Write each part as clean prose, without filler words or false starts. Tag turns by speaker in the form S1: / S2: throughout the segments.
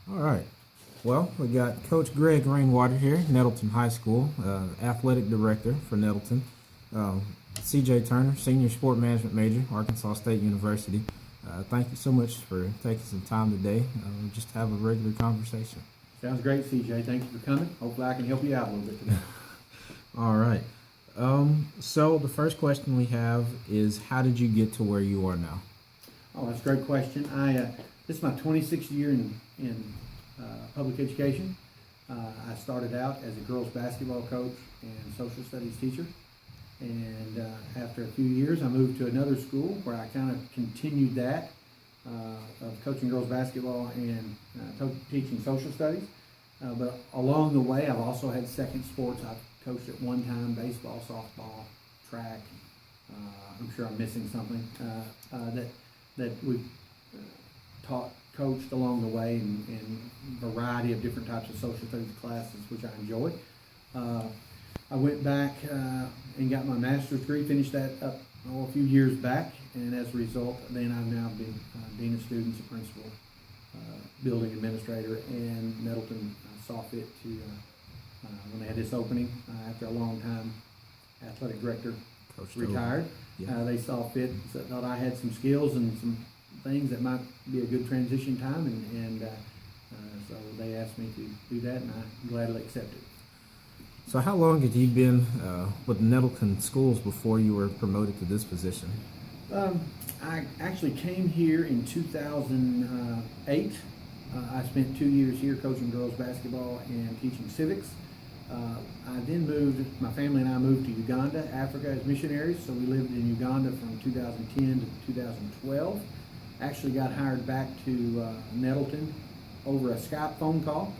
S1: All right. Well, we got Coach Greg Rainwater here, Nettleton High School, athletic director for Nettleton. CJ Turner, senior sport management major, Arkansas State University. Thank you so much for taking some time today. Just have a regular conversation.
S2: Sounds great, CJ. Thank you for coming. Hopefully I can help you out a little bit today.
S1: All right. So the first question we have is, how did you get to where you are now?
S2: Oh, that's a great question. This is my 26th year in public education. I started out as a girls basketball coach and social studies teacher. And after a few years, I moved to another school where I kind of continued that of coaching girls basketball and teaching social studies. But along the way, I've also had second sports. I've coached at one time baseball, softball, track. I'm sure I'm missing something that we've taught, coached along the way in a variety of different types of social studies classes, which I enjoy. I went back and got my master's degree, finished that up a few years back, and as a result, then I've now been dean of students, a principal, building administrator, and Nettleton saw fit to, when they had this opening, after a long time, athletic director
S1: Coach
S2: retired.
S1: Yeah.
S2: They saw fit, so thought I had some skills and some things that might be a good transition time, and so they asked me to do that, and I gladly accepted.
S1: So how long had you been with Nettleton schools before you were promoted to this position?
S2: I actually came here in 2008. I spent 2 years here coaching girls basketball and teaching civics. I then moved, my family and I moved to Uganda, Africa as missionaries, so we lived in Uganda from 2010 to 2012. Actually got hired back to Nettleton over a Skype phone call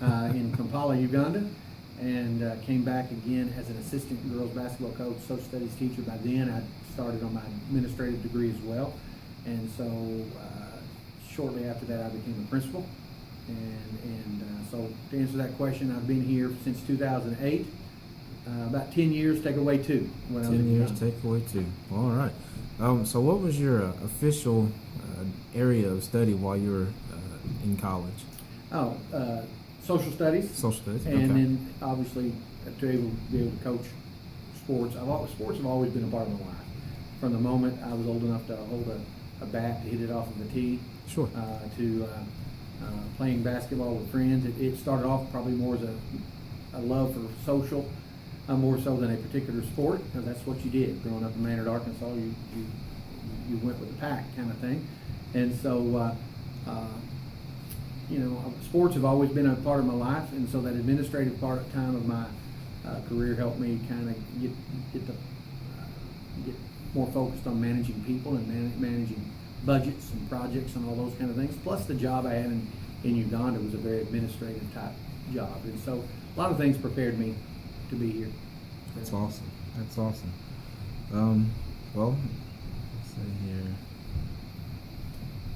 S2: in Kampala, Uganda, and came back again as an assistant girls basketball coach, social studies teacher. By then I started on my administrative degree as well, and so shortly after that I became a principal. And so to answer that question, I've been here since 2008, about 10 years, take away 2.
S1: 10 years, take away 2. All right. So what was your official area of study while you were in college?
S2: Social studies.
S1: Social studies,
S2: and
S1: okay.
S2: then obviously to be able to coach sports. Sports have always been a part of my life. From the moment I was old enough to hold a bat to hit it off of a tee,
S1: Sure.
S2: To playing basketball with friends. It started off probably more as a love for social, more so than a particular sport, because that's what you did. Growing up in Maynard, Arkansas, you went with the pack kind of thing. And so, sports have always been a part of my life, and so that administrative time of my career helped me kind of get more focused on managing people and managing budgets and projects and all those kind of things. Plus, the job I had in Uganda was a very administrative type job, and so a lot of things prepared me to be here.
S1: That's awesome. That's awesome. Well, let's see here.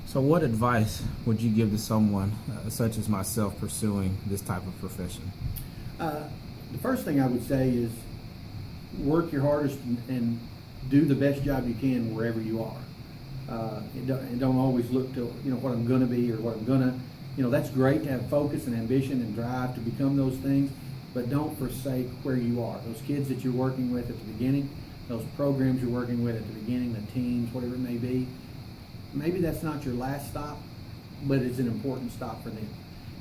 S1: So what advice would you give to someone such as myself pursuing this type of profession?
S2: The first thing I would say is work your hardest and do the best job you can wherever you are. And don't always look to what I'm going to be or what I'm going to. That's great to have focus and ambition and drive to become those things, but don't forsake where you are. Those kids that you're working with at the beginning, those programs you're working with at the beginning, the teams, whatever it may be. Maybe that's not your last stop, but it's an important stop for them.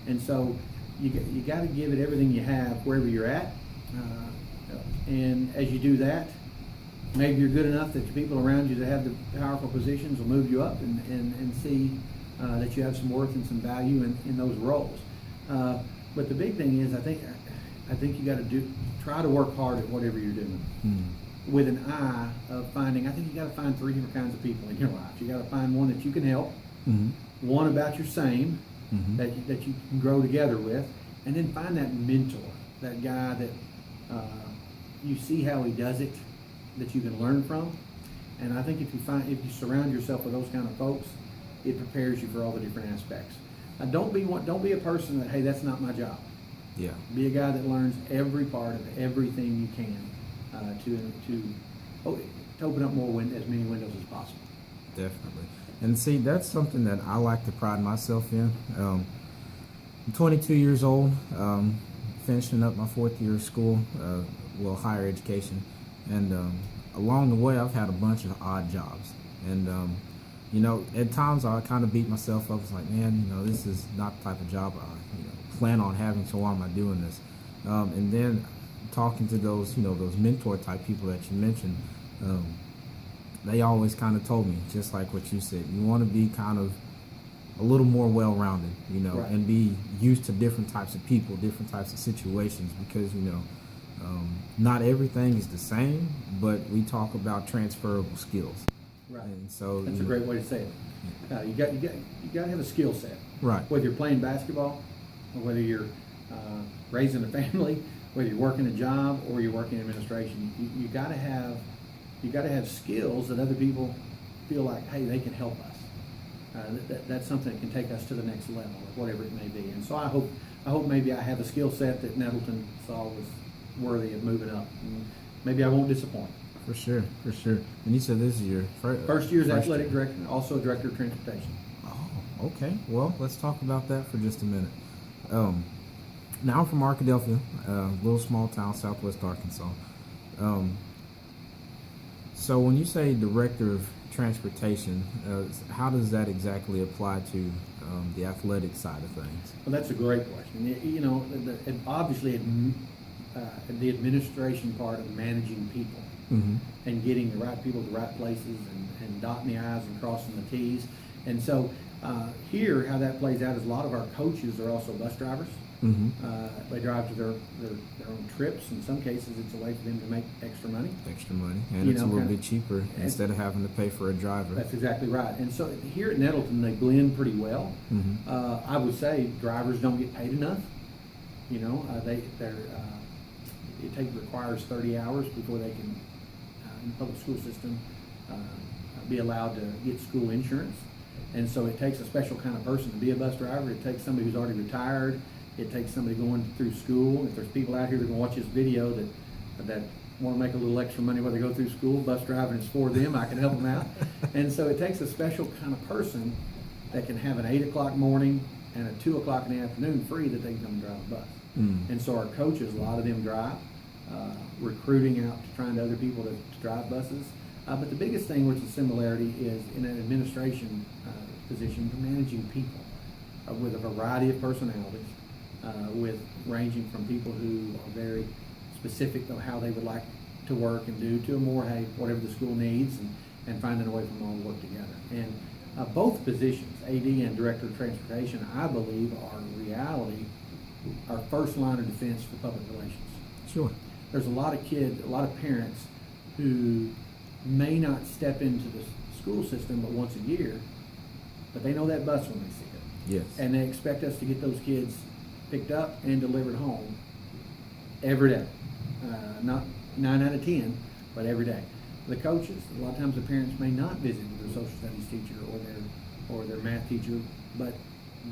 S2: And so you got to give it everything you have wherever you're at. And as you do that, maybe you're good enough that the people around you that have the powerful positions will move you up and see that you have some worth and some value in those roles. But the big thing is, I think you got to try to work hard at whatever you're doing. With an eye of finding, I think you got to find 3 different kinds of people in your life. You got to find one that you can help, one about your same, that you can grow together with, and then find that mentor, that guy that you see how he does it, that you can learn from. And I think if you surround yourself with those kind of folks, it prepares you for all the different aspects. Don't be a person that, hey, that's not my job.
S1: Yeah.
S2: Be a guy that learns every part of everything you can to open up as many windows as possible.
S1: Definitely. And see, that's something that I like to pride myself in. I'm 22 years old, finishing up my 4th year of school, higher education, and along the way, I've had a bunch of odd jobs, and at times I kind of beat myself up. It's like, man, this is not the type of job I, plan on having. So why am I doing this? And then talking to those mentor type people that you mentioned, they always kind of told me, just like what you said, you want to be kind of a little more well-rounded,
S2: Right.
S1: and be used to different types of people, different types of situations, because not everything is the same, but we talk about transferable skills.
S2: Right.
S1: And so
S2: That's a great way to say it. You got to have a skill set.
S1: Right.
S2: Whether you're playing basketball, or whether you're raising a family, whether you're working a job or you're working in administration, you got to have skills that other people feel like, hey, they can help us. That's something that can take us to the next level, or whatever it may be. And so I hope maybe I have a skill set that Nettleton saw was worthy of moving up. And maybe I won't disappoint.
S1: For sure. And you said this is your
S2: First year as athletic director, also director of transportation.
S1: Oh, okay. Well, let's talk about that for just a minute. Now I'm from Arkadelphia, a little small town, southwest Arkansas. So when you say director of transportation, how does that exactly apply to the athletic side of things?
S2: Well, that's a great question. Obviously, the administration part of managing people,
S1: Mm-hmm.
S2: and getting the right people to the right places, and dotting the I's and crossing the T's. And so here, how that plays out is a lot of our coaches are also bus drivers.
S1: Mm-hmm.
S2: They drive to their own trips. In some cases, it's a way for them to make extra money.
S1: And it's a little bit cheaper instead of having to pay for a driver.
S2: That's exactly right. And so here at Nettleton, they blend pretty well.
S1: Mm-hmm.
S2: I would say drivers don't get paid enough. It requires 30 hours before they can, in the public school system, be allowed to get school insurance. And so it takes a special kind of person to be a bus driver. It takes somebody who's already retired. It takes somebody going through school. If there's people out here that are going to watch this video that want to make a little extra money while they go through school, bus driving is for them. I can help them out. And so it takes a special kind of person that can have an 8 o'clock morning and a 2 o'clock in the afternoon free that they can come and drive a bus.
S1: Mm.
S2: And so our coaches, a lot of them drive, recruiting out, trying to other people to drive buses. But the biggest thing, which is similarity, is in an administration position, you're managing people with a variety of personalities, with ranging from people who are very specific of how they would like to work and do, to a more, hey, whatever the school needs, and finding a way for them all to work together. And both positions, AD and Director of Transportation, I believe are in reality our first line of defense for public relations.
S1: Sure.
S2: There's a lot of kids, a lot of parents who may not step into the school system but once a year, but they know that bus when they see it.
S1: Yes.
S2: And they expect us to get those kids picked up and delivered home every day. Not 9 out of 10, but every day. The coaches, a lot of times the parents may not visit with their social studies teacher or their math teacher, but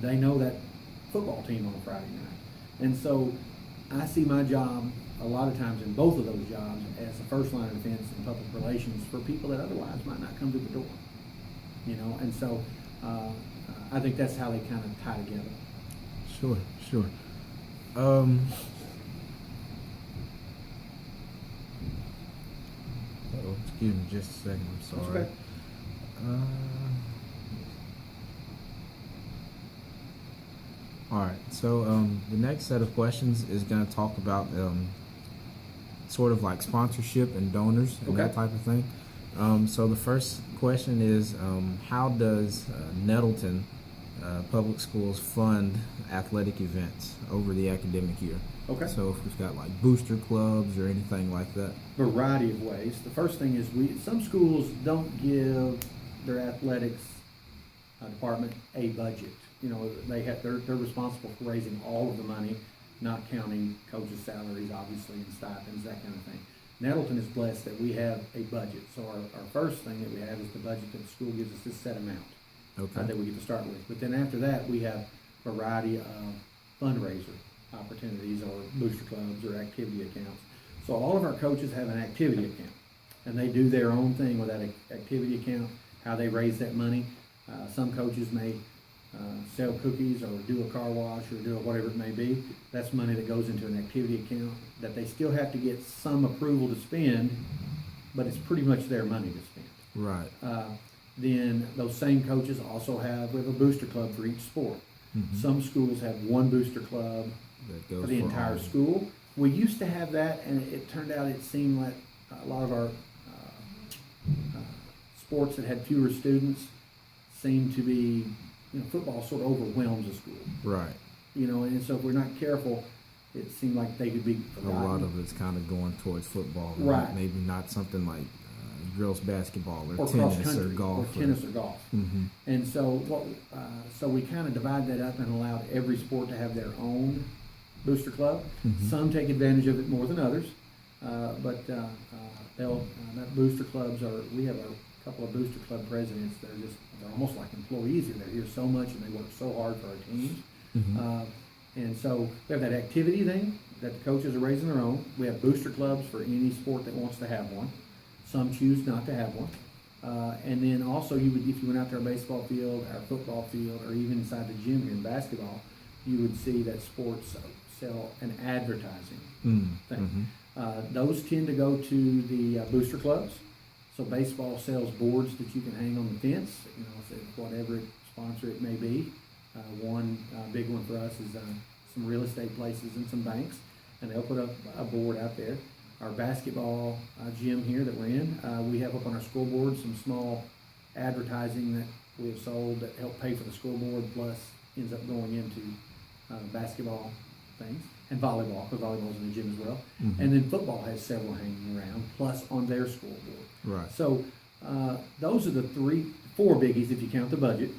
S2: they know that football team on a Friday night. And so I see my job a lot of times in both of those jobs as the first line of defense in public relations for people that otherwise might not come to the door. And so I think that's how they kind of tie together.
S1: Sure. Excuse me just a second, I'm sorry.
S2: That's okay.
S1: All right, so the next set of questions is going to talk about sort of like sponsorship and donors and that type of thing. So the first question is, how does Nettleton Public Schools fund athletic events over the academic year?
S2: Okay.
S1: So if we've got like booster clubs or anything like that.
S2: Variety of ways. The first thing is some schools don't give their athletics department a budget. They're responsible for raising all of the money, not counting coaches' salaries, obviously, and stipends, that kind of thing. Nettleton is blessed that we have a budget. So our first thing that we have is the budget that the school gives us this set amount that we get to start with. But then after that, we have a variety of fundraiser opportunities or booster clubs or activity accounts. So all of our coaches have an activity account, and they do their own thing with that activity account, how they raise that money. Some coaches may sell cookies or do a car wash or do whatever it may be, that's money that goes into an activity account that they still have to get some approval to spend, but it's pretty much their money to spend.
S1: Right.
S2: Then those same coaches also we have a booster club for each sport. Some schools have one booster club
S1: That goes
S2: for the entire school. We used to have that, and it turned out it seemed like a lot of our sports that had fewer students seemed to be, football sort of overwhelms a school.
S1: Right.
S2: And so if we're not careful, it seemed like they could be forgotten.
S1: A lot of it's kind of going towards football.
S2: Right.
S1: Maybe not something like girls basketball or
S2: cross
S1: tennis or
S2: country,
S1: golf.
S2: Or tennis or golf.
S1: Mm-hmm.
S2: And so so we kind of divide that up and allowed every sport to have their own booster club. Some take advantage of it more than others, but that booster clubs we have a couple of booster club presidents that they're almost like employees here. They're here so much and they work so hard for our teams. And so we have that activity thing that the coaches are raising their own. We have booster clubs for any sport that wants to have one. Some choose not to have one. And then also if you went out to our baseball field, our football field, or even inside the gym here in basketball, you would see that sports sell an advertising thing. Those tend to go to the booster clubs. So baseball sells boards that you can hang on the fence, whatever sponsor it may be. One big one for us is some real estate places and some banks, and they'll put up a board out there. Our basketball gym here that we're in, we have up on our scoreboard some small advertising that we have sold that help pay for the scoreboard, plus ends up going into basketball things, and volleyball, because volleyball's in the gym as well. And then football has several hanging around, plus on their scoreboard.
S1: Right.
S2: So those are the four biggies if you count the budget.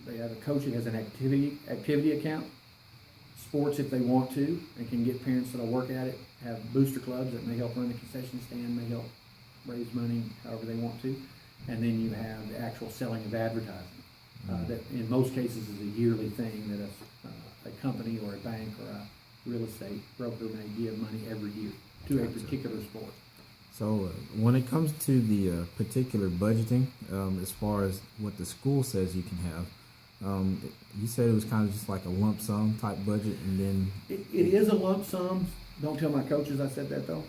S2: They have a coach that has an activity account, sports if they want to, and can get parents that'll work at it, have booster clubs that may help run the concession stand, may help raise money however they want to, and then you have the actual selling of advertising. That in most cases is a yearly thing that a company or a bank or a real estate broker may give money every year to a particular sport.
S1: So when it comes to the particular budgeting, as far as what the school says you can have, you said it was kind of just like a lump sum type budget, and then
S2: it is a lump sum. Don't tell my coaches I said that though.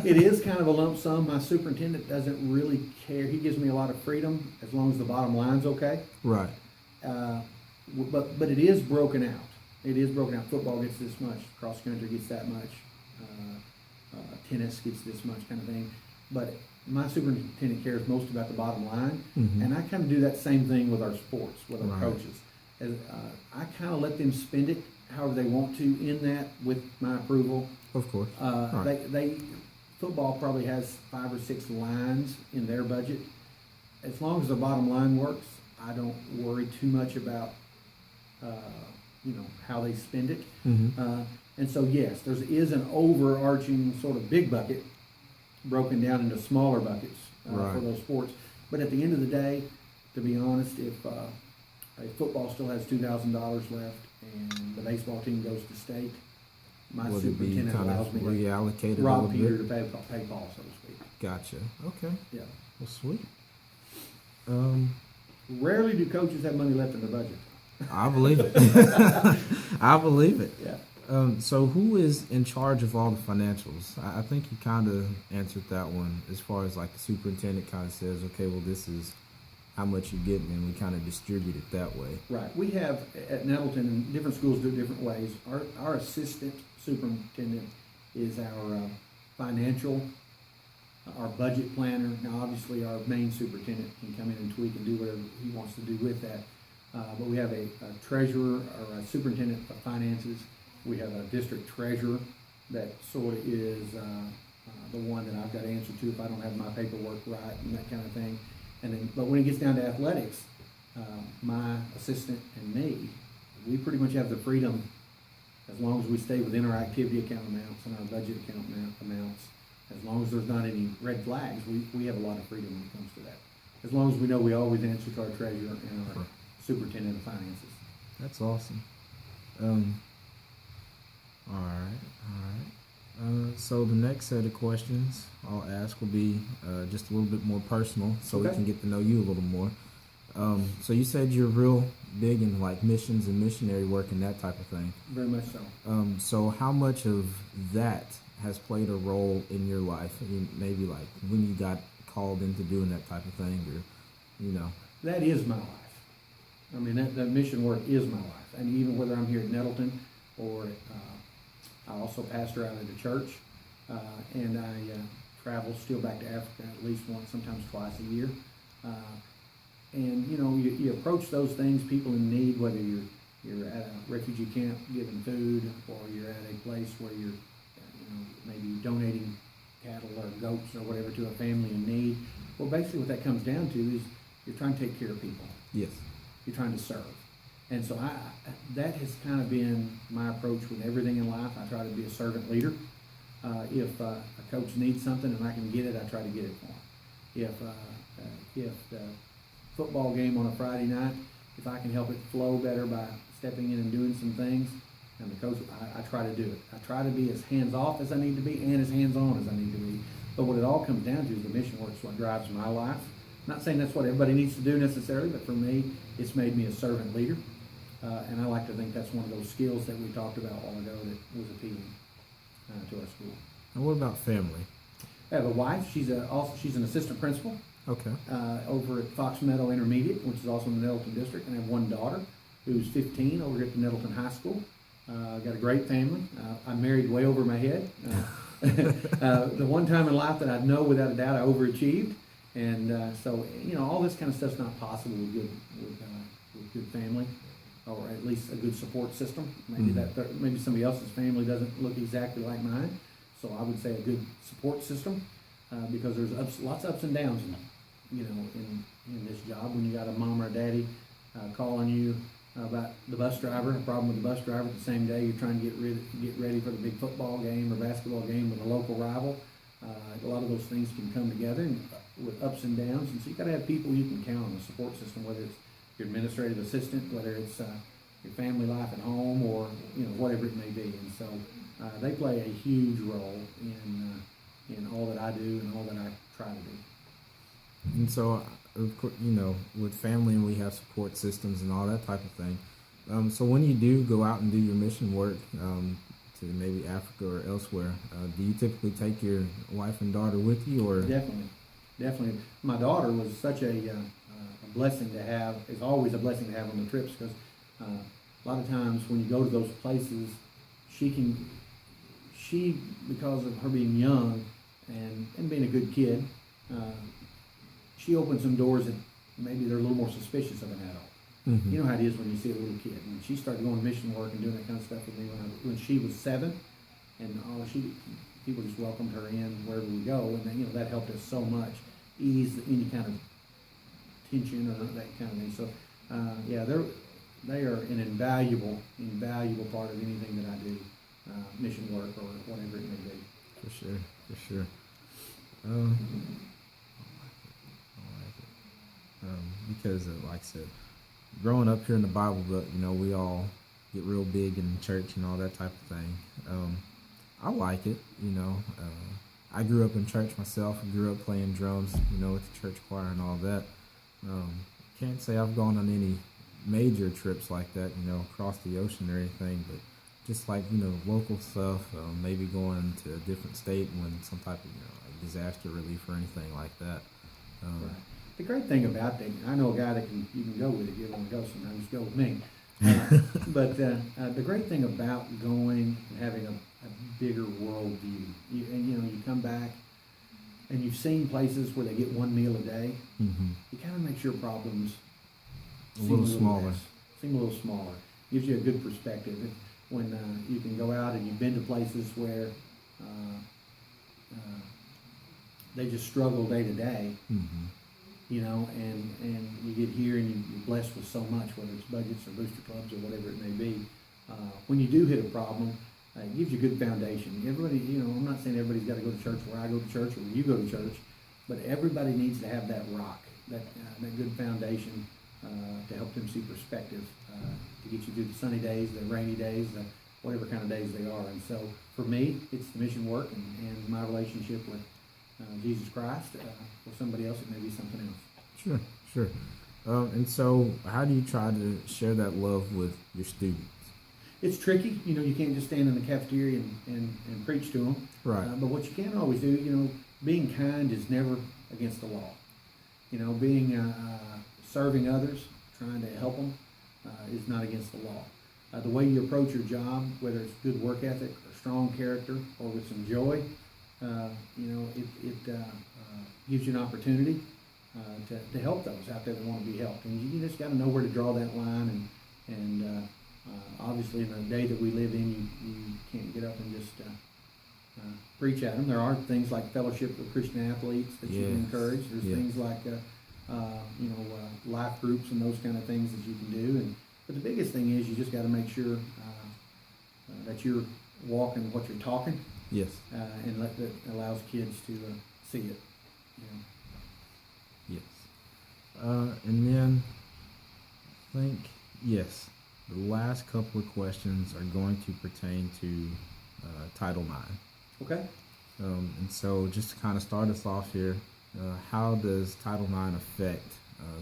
S2: It is kind of a lump sum. My superintendent doesn't really care. He gives me a lot of freedom as long as the bottom line's okay.
S1: Right.
S2: But it is broken out. It is broken out. Football gets this much. Cross country gets that much. Tennis gets this much, kind of thing. But my superintendent cares most about the bottom line, and I kind of do that same thing with our sports, with our coaches. I kind of let them spend it however they want to in that with my approval.
S1: Of course.
S2: Football probably has 5 or 6 lines in their budget. As long as the bottom line works, I don't worry too much about how they spend it. And so yes, there is an overarching sort of big bucket broken down into smaller buckets for those sports. But at the end of the day, to be honest, if football still has $2,000 left and the baseball team goes to state, my superintendent allows me to rob Peter to pay Paul, so to speak.
S1: Gotcha. Okay.
S2: Yeah.
S1: Well, sweet.
S2: Rarely do coaches have money left in their budget.
S1: I believe it. I believe it.
S2: Yeah.
S1: So who is in charge of all the financials? I think you kind of answered that one as far as like the superintendent kind of says, okay, well, this is how much you get, and we kind of distribute it that way.
S2: Right. We have at Nettleton, and different schools do it different ways. Our assistant superintendent is our financial, our budget planner. Now, obviously, our main superintendent can come in and tweak and do whatever he wants to do with that. But we have a treasurer or a superintendent of finances. We have a district treasurer that sort of is the one that I've got to answer to if I don't have my paperwork right and that kind of thing. And then, but when it gets down to athletics, my assistant and me, we pretty much have the freedom, as long as we stay within our activity account amounts and our budget account amounts. As long as there's not any red flags, we have a lot of freedom when it comes to that. As long as we know we always answer to our treasurer and our superintendent of finances.
S1: That's awesome. All right. So the next set of questions I'll ask will be just a little bit more personal, so we can get to know you a little more. So you said you're real big in like missions and missionary work and that type of thing.
S2: Very much so.
S1: So how much of that has played a role in your life? I mean, maybe like when you got called into doing that type of thing, or
S2: That is my life. I mean, that mission work is my life. And even whether I'm here at Nettleton or I also pastor out at a church, and I travel still back to Africa at least once, sometimes twice a year. And you approach those things, people in need, whether you're at a refugee camp giving food, or you're at a place where you're maybe donating cattle or goats or whatever to a family in need. Well, basically what that comes down to is you're trying to take care of people.
S1: yes,
S2: You're trying to serve. And so that has kind of been my approach with everything in life. I try to be a servant leader. If a coach needs something and I can get it, I try to get it for him. If the football game on a Friday night, if I can help it flow better by stepping in and doing some things, and the coach, I try to do it. I try to be as hands-off as I need to be and as hands-on as I need to be. But what it all comes down to is the mission work is what drives my life. Not saying that's what everybody needs to do necessarily, but for me, it's made me a servant leader. And I like to think that's one of those skills that we talked about a while ago that was appealing to our school.
S1: and what about family?
S2: I have a wife. She's an assistant principal
S1: Okay.
S2: over at Fox Meadow Intermediate, which is also in the Nettleton district. And I have one daughter who's 15 over at the Nettleton High School. Got a great family. I'm married way over my head. The one time in life that I know without a doubt I overachieved. And so, all this kind of stuff's not possible with good family, or at least a good support system. Maybe maybe somebody else's family doesn't look exactly like mine. So I would say a good support system, because there's lots of ups and downs in this job. When you got a mom or a daddy calling you about the bus driver, a problem with the bus driver the same day you're trying to get ready for the big football game or basketball game with a local rival. A lot of those things can come together with ups and downs, and so you got to have people you can count on, a support system, whether it's your administrative assistant, whether it's your family life at home, or whatever it may be. And so they play a huge role in all that I do and all that I try to do.
S1: And so, with family, and we have support systems and all that type of thing. So when you do go out and do your mission work to maybe Africa or elsewhere, do you typically take your wife and daughter with you, or?
S2: Definitely. My daughter was such a blessing to have. It's always a blessing to have on the trips, because a lot of times when you go to those places, because of her being young and being a good kid, she opened some doors that maybe they're a little more suspicious of an adult.
S1: Mm-hmm.
S2: You know how it is when you see a little kid. And she started going mission work and doing that kind of stuff with me when she was 7, and people just welcomed her in wherever we go, and that helped us so much ease any kind of tension or that kind of thing. So they are an invaluable part of anything that I do, mission work or whatever it may be.
S1: For sure. Because like I said, growing up here in the Bible Belt, we all get real big in church and all that type of thing. I like it, I grew up in church myself. I grew up playing drums, with the church choir and all that. Can't say I've gone on any major trips like that, across the ocean or anything, but just like, local stuff, maybe going to a different state when some type of, like disaster relief or anything like that.
S2: Right. The great thing about that, I know a guy that you can go with if you want to go sometimes, go with me. But the great thing about going and having a bigger world view, you come back and you've seen places where they get one meal a day,
S1: mm-hmm.
S2: it kind of makes your problems
S1: seem a little
S2: smaller. Gives you a good perspective. When you can go out and you've been to places where they just struggle day to day,
S1: mm-hmm.
S2: And you get here and you're blessed with so much, whether it's budgets or booster clubs or whatever it may be. When you do hit a problem, it gives you a good foundation. Everybody, I'm not saying everybody's got to go to church where I go to church or where you go to church, but everybody needs to have that rock, that good foundation to help them see perspective, to get you through the sunny days, the rainy days, whatever kind of days they are. And so for me, it's the mission work and my relationship with Jesus Christ. For somebody else, it may be something else.
S1: Sure. And so, how do you try to share that love with your students?
S2: It's tricky, you can't just stand in the cafeteria and preach to them.
S1: Right.
S2: But what you can always do, being kind is never against the law. Being serving others, trying to help them, is not against the law. The way you approach your job, whether it's good work ethic or strong character or with some joy, it gives you an opportunity to help those out there that want to be helped. And you just got to know where to draw that line. And obviously, in the day that we live in, you can't get up and just preach at them. There are things like fellowship with Christian athletes that you can encourage. There's things like life groups and those kind of things that you can do. But the biggest thing is you just got to make sure that you're walking what you're talking.
S1: Yes.
S2: And that allows kids to see it.
S1: Yes. And then I think, yes, the last couple of questions are going to pertain to Title IX.
S2: Okay.
S1: And so just to kind of start us off here, how does Title IX affect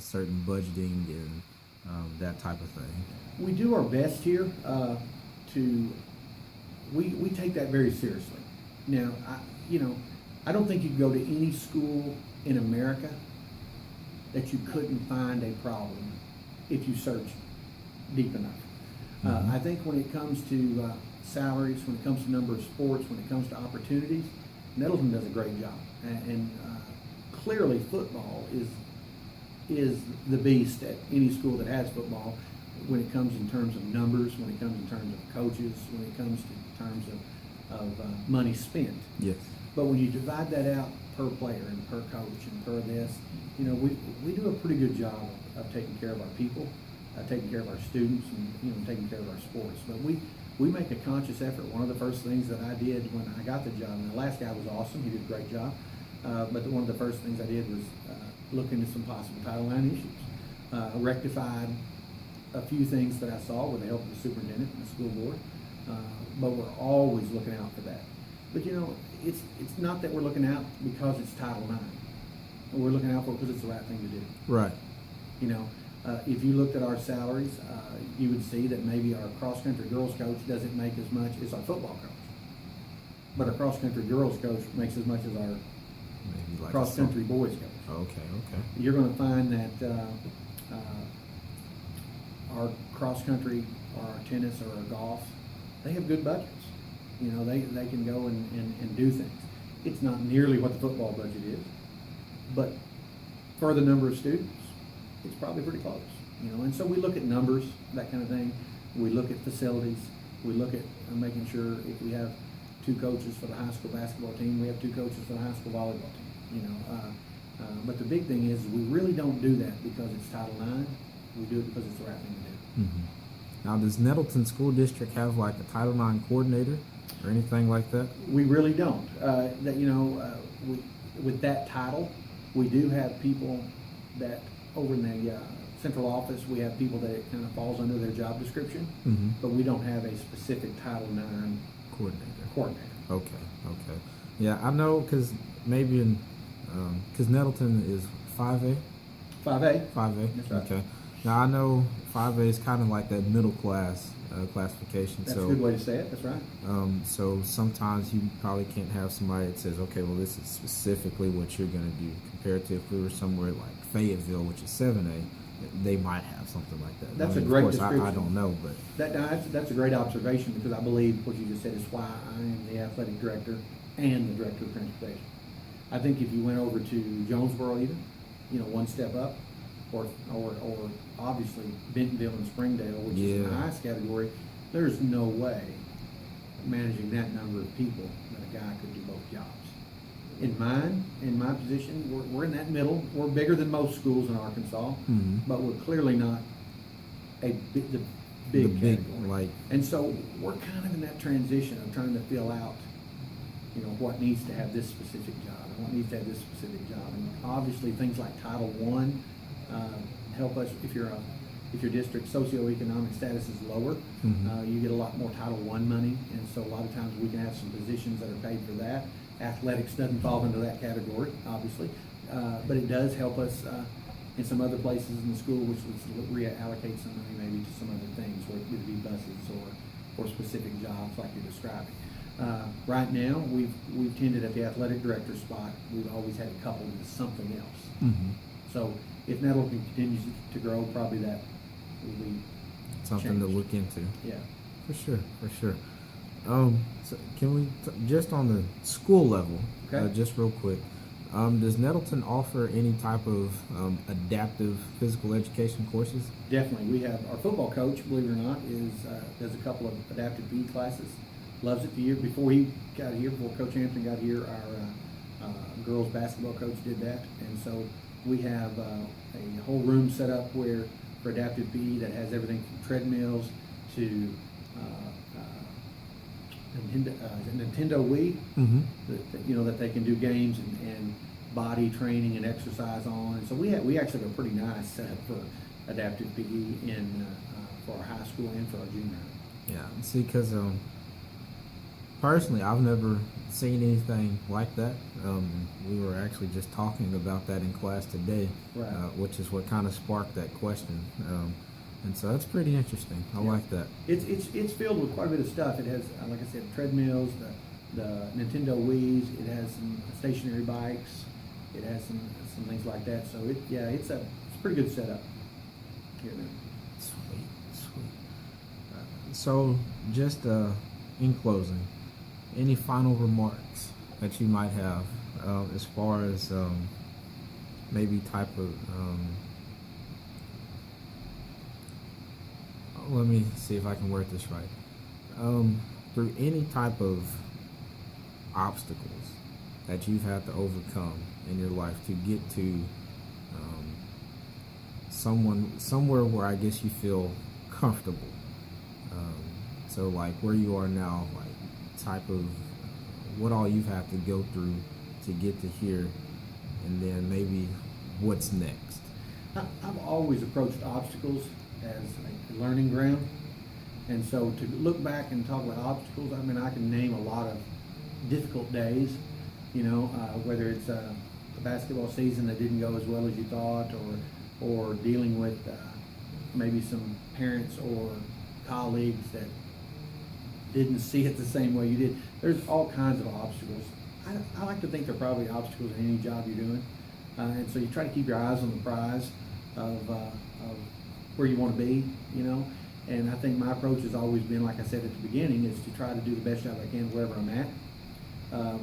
S1: certain budgeting and that type of thing?
S2: We do our best here we take that very seriously. Now, I don't think you can go to any school in America that you couldn't find a problem if you search deep enough. I think when it comes to salaries, when it comes to number of sports, when it comes to opportunities, Nettleton does a great job. And clearly football is the beast at any school that has football when it comes in terms of numbers, when it comes in terms of coaches, when it comes to terms of money spent.
S1: Yes.
S2: But when you divide that out per player and per coach and per this, we do a pretty good job of taking care of our people, taking care of our students, and taking care of our sports. But we make a conscious effort. One of the first things that I did when I got the job, and the last guy was awesome, he did a great job, but one of the first things I did was look into some possible Title IX issues. Rectified a few things that I saw with the help of the superintendent and the school board, but we're always looking out for that. But it's not that we're looking out because it's Title IX. We're looking out for it because it's the right thing to do.
S1: Right.
S2: If you looked at our salaries, you would see that maybe our cross-country girls coach doesn't make as much as our football coach. But our cross-country girls coach makes as much as our
S1: Like
S2: cross-country boys coach.
S1: Okay.
S2: You're going to find that our cross-country or our tennis or our golf, they have good budgets. They can go and do things. It's not nearly what the football budget is, but for the number of students, it's probably pretty close. And so we look at numbers, that kind of thing. We look at facilities. We look at making sure if we have 2 coaches for the high school basketball team, we have 2 coaches for the high school volleyball team. But the big thing is we really don't do that because it's Title IX. We do it because it's the right thing to do.
S1: Mm-hmm. Now, does Nettleton School District have like a Title IX coordinator or anything like that?
S2: We really don't. With that title, we do have people that over in the central office, we have people that it kind of falls under their job description, but we don't have a specific Title IX coordinator.
S1: Okay. Yeah, I know because maybe because Nettleton is 5A.
S2: 5A.
S1: 5A.
S2: That's right.
S1: Okay. Now I know 5A is kind of like that middle class classification.
S2: That's a good way to say it. That's right.
S1: So sometimes you probably can't have somebody that says, okay, well, this is specifically what you're going to do. Compared to if we were somewhere like Fayetteville, which is 7A, they might have something like that.
S2: That's a great
S1: of course,
S2: description.
S1: I don't know, but
S2: that's a great observation because I believe what you just said is why I am the athletic director and the director of transportation. I think if you went over to Jonesboro, even one step up, or obviously Bentonville and Springdale, which is in the highest category, there's no way managing that number of people that a guy could do both jobs. In my position, we're in that middle. We're bigger than most schools in Arkansas, but we're clearly not the big category. And so we're kind of in that transition of trying to fill out, what needs to have this specific job and what needs to have this specific job. And obviously things like Title I help us if your district socioeconomic status is lower. You get a lot more Title I money, and so a lot of times we can have some positions that are paid for that. Athletics doesn't fall into that category, obviously, but it does help us in some other places in the school, which would reallocate some money maybe to some other things, whether it be buses or specific jobs like you're describing. Right now, we've tended at the athletic director spot, we've always had it coupled with something else.
S1: Mm-hmm.
S2: So if Nettleton continues to grow, probably that will be
S1: Something to
S2: changed.
S1: look into.
S2: Yeah.
S1: For sure, for sure. So can we just on the school level,
S2: Okay.
S1: just real quick, does Nettleton offer any type of adaptive physical education courses?
S2: Definitely. We have our football coach, believe it or not, does a couple of adaptive PE classes. Loves it. The year before he got here, before Coach Hampton got here, our girls basketball coach did that, and so we have a whole room set up where for adaptive PE that has everything from treadmills to Nintendo Wii,
S1: Mm-hmm.
S2: that they can do games and body training and exercise on. And so we actually have a pretty nice setup for adaptive PE for our high school and for our junior high.
S1: Yeah, see, because personally, I've never seen anything like that. We were actually just talking about that in class today,
S2: Right.
S1: Which is what kind of sparked that question. And so that's pretty interesting. I
S2: Yeah.
S1: like that.
S2: It's filled with quite a bit of stuff. It has, like I said, treadmills, the Nintendo Wii's. It has some stationary bikes. It has some things like that. So it's a pretty good setup here now.
S1: Sweet. So just in closing, any final remarks that you might have as far as maybe type of let me see if I can word this right. Through any type of obstacles that you've had to overcome in your life to get to somewhere where I guess you feel comfortable. So like where you are now, like type of what all you've had to go through to get to here, and then maybe what's next.
S2: I've always approached obstacles as a learning ground. And so to look back and talk about obstacles, I mean, I can name a lot of difficult days, whether it's a basketball season that didn't go as well as you thought, or dealing with maybe some parents or colleagues that didn't see it the same way you did. There's all kinds of obstacles. I like to think there are probably obstacles in any job you're doing. And so you try to keep your eyes on the prize of where you want to be, And I think my approach has always been, like I said at the beginning, is to try to do the best job I can wherever I'm at,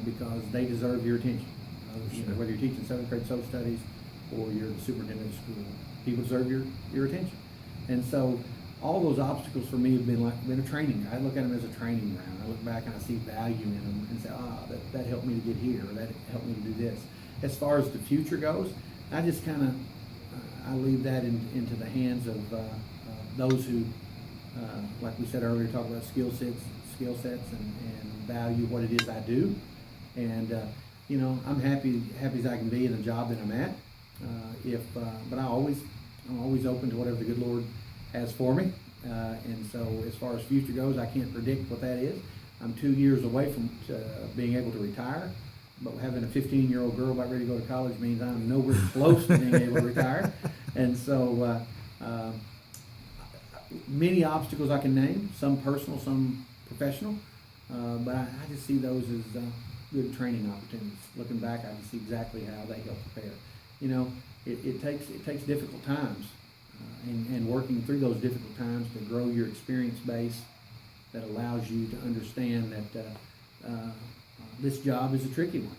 S2: because they deserve your attention.
S1: Sure.
S2: Whether you're teaching 7th grade social studies or you're the superintendent of school, people deserve your attention. And so all those obstacles for me have been a training. I look at them as a training ground. I look back and I see value in them and say, that helped me to get here, or that helped me to do this. As far as the future goes, I just kind of I leave that into the hands of those who, like we said earlier, talk about skill sets and value what it is I do. And I'm happy as I can be in the job that I'm at. But I'm always open to whatever the good Lord has for me. And so as far as future goes, I can't predict what that is. I'm 2 years away from being able to retire. But having a 15-year-old girl about ready to go to college means I'm nowhere close to being able to retire. And so many obstacles I can name, some personal, some professional. But I just see those as good training opportunities. Looking back, I can see exactly how they help prepare. It takes difficult times and working through those difficult times to grow your experience base that allows you to understand that this job is a tricky one.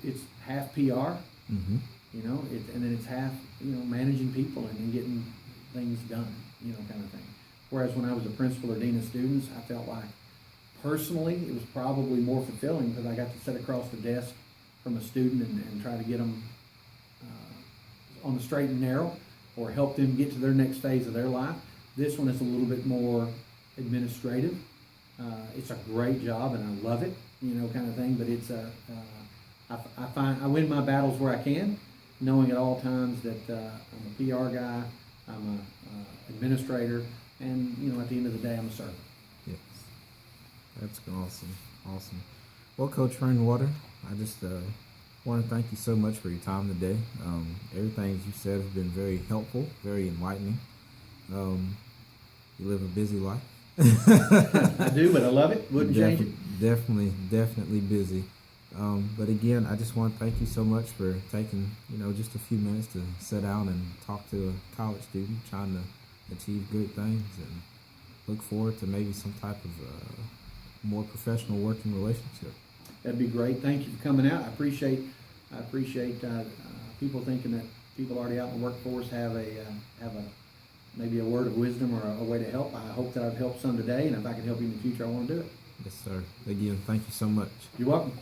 S2: It's half PR,
S1: Mm-hmm.
S2: and then it's half managing people and getting things done, kind of thing. Whereas when I was a principal or dean of students, I felt like personally it was probably more fulfilling because I got to sit across the desk from a student and try to get them on the straight and narrow, or help them get to their next phase of their life. This one is a little bit more administrative. It's a great job and I love it, kind of thing. But it's I find I win my battles where I can, knowing at all times that I'm a PR guy, I'm a administrator, and at the end of the day, I'm a servant.
S1: Yes, that's awesome. Well, Coach Rainwater, I just want to thank you so much for your time today. Everything you said has been very helpful, very enlightening. You live a busy life.
S2: I do, but I love it. Wouldn't change it.
S1: Definitely busy. But again, I just want to thank you so much for taking, just a few minutes to sit down and talk to a college student trying to achieve great things, and look forward to maybe some type of more professional working relationship.
S2: That'd be great. Thank you for coming out. I appreciate people thinking that people already out in the workforce have maybe a word of wisdom or a way to help. I hope that I've helped some today, and if I can help you in the future, I want to do it.
S1: Yes, sir. Again, thank you so much.
S2: You're welcome.